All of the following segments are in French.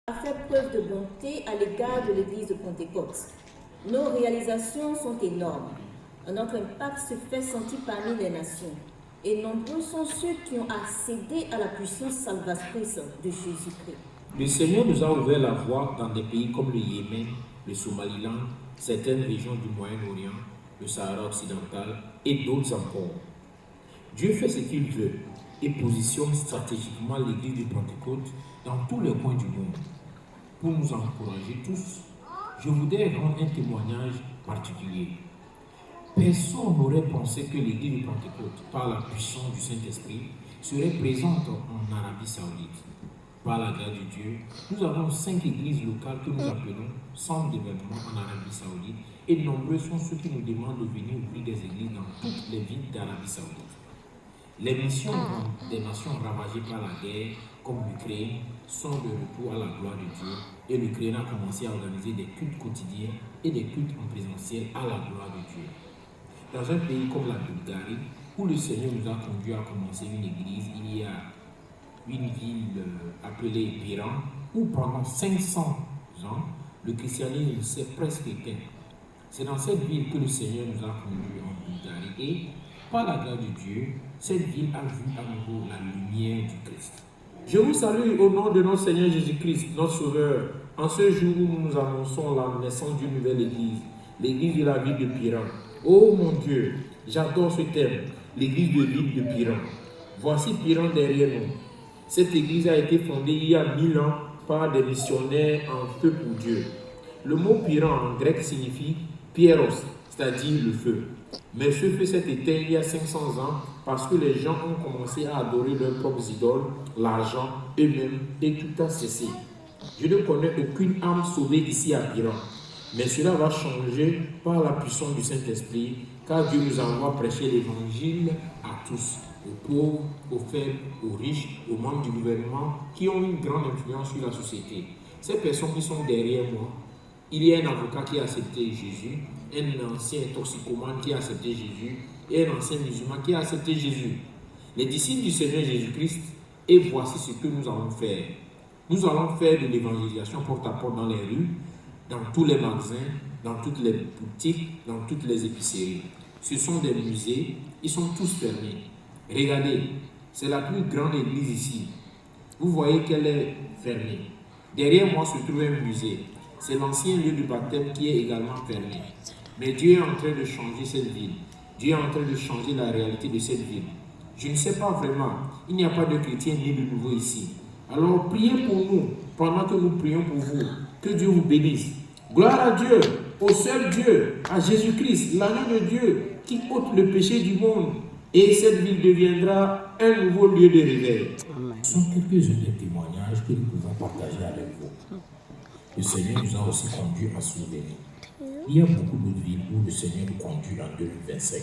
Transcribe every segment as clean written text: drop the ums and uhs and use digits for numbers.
a fait preuve de bonté à l'égard de l'église de Pentecôte. Nos réalisations sont énormes. Notre impact se fait sentir parmi les nations. Et nombreux sont ceux qui ont accédé à la puissance salvatrice de Jésus-Christ. Le Seigneur nous a ouvert la voie dans des pays comme le Yémen, le Somaliland, certaines régions du Moyen-Orient, le Sahara occidental et d'autres encore. Dieu fait ce qu'il veut et positionne stratégiquement l'église de Pentecôte dans tous les coins du monde. Pour nous encourager tous, je voudrais rendre un témoignage particulier. Personne n'aurait pensé que l'église de Pentecôte, par la puissance du Saint-Esprit, serait présente en Arabie Saoudite. Par la grâce de Dieu, nous avons 5 églises locales que nous appelons centres d'événements en Arabie Saoudite et nombreux sont ceux qui nous demandent de venir ouvrir des églises dans toutes les villes d'Arabie Saoudite. Les missions dans des nations ravagées par la guerre, comme l'Ukraine, sont de retour à la gloire de Dieu et l'Ukraine a commencé à organiser des cultes quotidiens et des cultes en présentiel à la gloire de Dieu. Dans un pays comme la Bulgarie, où le Seigneur nous a conduits à commencer une église, il y a une ville appelée Piran, où pendant 500 ans, le christianisme s'est presque éteint. C'est dans cette ville que le Seigneur nous a conduits en Bulgarie et, par la grâce de Dieu, cette ville a vu à nouveau la lumière du Christ. Je vous salue au nom de notre Seigneur Jésus-Christ, notre Sauveur, en ce jour où nous annonçons la naissance d'une nouvelle église, l'église de la ville de Piran. Oh mon Dieu, j'adore ce thème, l'église de l'île de Piran. Voici Piran derrière nous. Cette église a été fondée il y a 1000 ans par des missionnaires en feu pour Dieu. Le mot Piran en grec signifie pierros, c'est-à-dire le feu. Mais ce feu s'est éteint il y a 500 ans parce que les gens ont commencé à adorer leurs propres idoles, l'argent, eux-mêmes, et tout a cessé. Je ne connais aucune âme sauvée ici à Piran. Mais cela va changer par la puissance du Saint-Esprit, car Dieu nous envoie prêcher l'évangile à tous, aux pauvres, aux faibles, aux riches, aux membres du gouvernement, qui ont une grande influence sur la société. Ces personnes qui sont derrière moi, il y a un avocat qui a accepté Jésus, un ancien toxicomane qui a accepté Jésus, et un ancien musulman qui a accepté Jésus. Les disciples du Seigneur Jésus-Christ, et voici ce que nous allons faire. Nous allons faire de l'évangélisation porte à porte dans les rues, dans tous les magasins, dans toutes les boutiques, dans toutes les épiceries. Ce sont des musées, ils sont tous fermés. Regardez, c'est la plus grande église ici. Vous voyez qu'elle est fermée. Derrière moi se trouve un musée. C'est l'ancien lieu de baptême qui est également fermé. Mais Dieu est en train de changer cette ville. Dieu est en train de changer la réalité de cette ville. Je ne sais pas vraiment. Il n'y a pas de chrétiens ni de nouveau ici. Alors priez pour nous pendant que nous prions pour vous. Que Dieu vous bénisse. Gloire à Dieu, au seul Dieu, à Jésus-Christ, l'agneau de Dieu qui ôte le péché du monde. Et cette ville deviendra un nouveau lieu de réveil. Ce sont quelques-uns des témoignages que nous pouvons partager avec vous. Le Seigneur nous a aussi conduits à souvenir. Il y a beaucoup d'autres villes où le Seigneur nous conduit en 2025.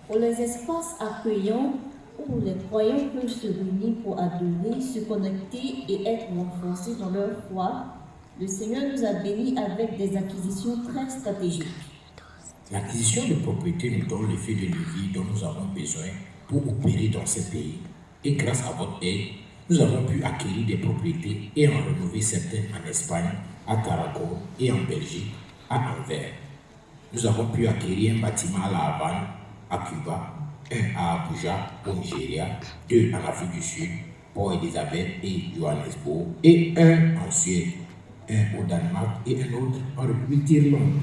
Pour les espaces accueillants où les croyants peuvent se réunir pour adorer, se connecter et être renforcés dans leur foi, le Seigneur nous a bénis avec des acquisitions très stratégiques. L'acquisition de propriétés nous donne l'effet de levier dont nous avons besoin pour opérer dans ces pays. Et grâce à votre aide, nous avons pu acquérir des propriétés et en rénover certaines en Espagne, à Tarragone et en Belgique, à Anvers. Nous avons pu acquérir un bâtiment à La Havane, à Cuba, un à Abuja, au Nigeria, 2 en Afrique du Sud, Port Elizabeth et Johannesburg, et un en Suède, un au Danemark et un autre en République d'Irlande.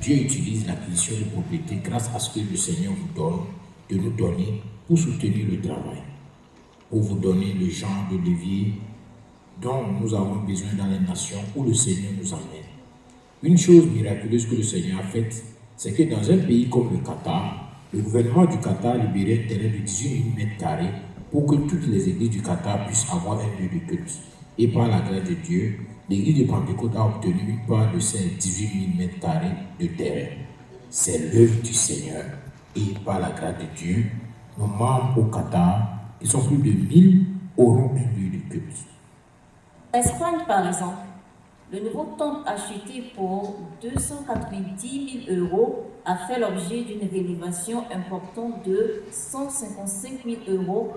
Dieu utilise l'acquisition de propriétés grâce à ce que le Seigneur vous donne, de nous donner pour soutenir le travail, pour vous donner le genre de levier dont nous avons besoin dans les nations où le Seigneur nous emmène. Une chose miraculeuse que le Seigneur a faite, c'est que dans un pays comme le Qatar, le gouvernement du Qatar a libéré un terrain de 18 000 m² pour que toutes les églises du Qatar puissent avoir un lieu de culte. Et par la grâce de Dieu, l'église de Pentecôte a obtenu une part de ces 18 000 m² de terrain. C'est l'œuvre du Seigneur. Et par la grâce de Dieu, nos membres au Qatar, qui sont plus de 1000, auront un lieu de culte. Espagne, par exemple, le nouveau temple acheté pour 290 000 € a fait l'objet d'une rénovation importante de 155 000 €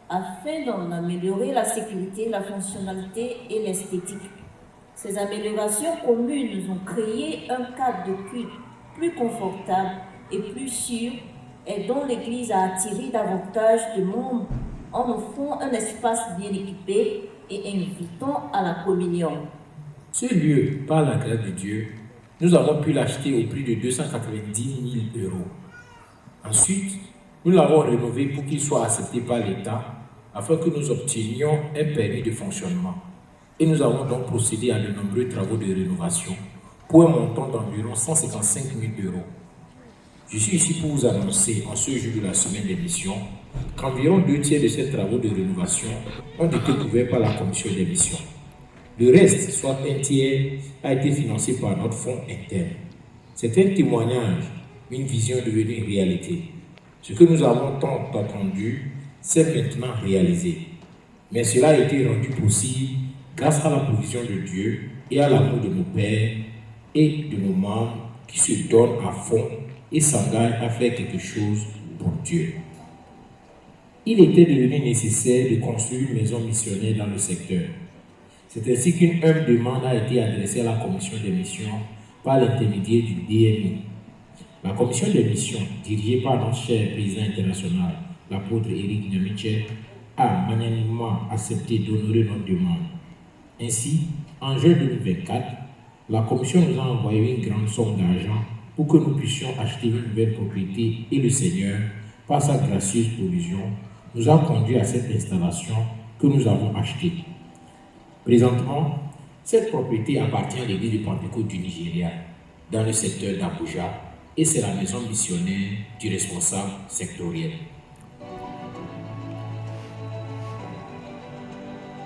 afin d'en améliorer la sécurité, la fonctionnalité et l'esthétique. Ces améliorations communes ont créé un cadre de culte plus confortable et plus sûr et dont l'Église a attiré davantage de membres en offrant un espace bien équipé et invitant à la communion. Ce lieu, par la grâce de Dieu, nous avons pu l'acheter au prix de 290 000 euros. Ensuite, nous l'avons rénové pour qu'il soit accepté par l'État afin que nous obtenions un permis de fonctionnement. Et nous avons donc procédé à de nombreux travaux de rénovation pour un montant d'environ 155 000 euros. Je suis ici pour vous annoncer, en ce jour de la semaine d'émission, qu'environ 2/3 de ces travaux de rénovation ont été couverts par la commission des missions. Le reste, soit 1/3, a été financé par notre fonds interne. C'est un témoignage, une vision devenue une réalité. Ce que nous avons tant attendu, c'est maintenant réalisé. Mais cela a été rendu possible grâce à la provision de Dieu et à l'amour de nos pères et de nos membres qui se donnent à fond et s'engagent à faire quelque chose pour Dieu. Il était devenu nécessaire de construire une maison missionnaire dans le secteur. C'est ainsi qu'une humble demande a été adressée à la commission des missions par l'intermédiaire du DMI. La commission des missions, dirigée par notre cher président international, l'apôtre Éric Nyamiche, a magnanimement accepté d'honorer notre demande. Ainsi, en juin 2024, la commission nous a envoyé une grande somme d'argent pour que nous puissions acheter une nouvelle propriété et le Seigneur, par sa gracieuse provision, nous a conduit à cette installation que nous avons achetée. Présentement, cette propriété appartient à l'église de Pentecôte du Nigeria, dans le secteur d'Abuja, et c'est la maison missionnaire du responsable sectoriel.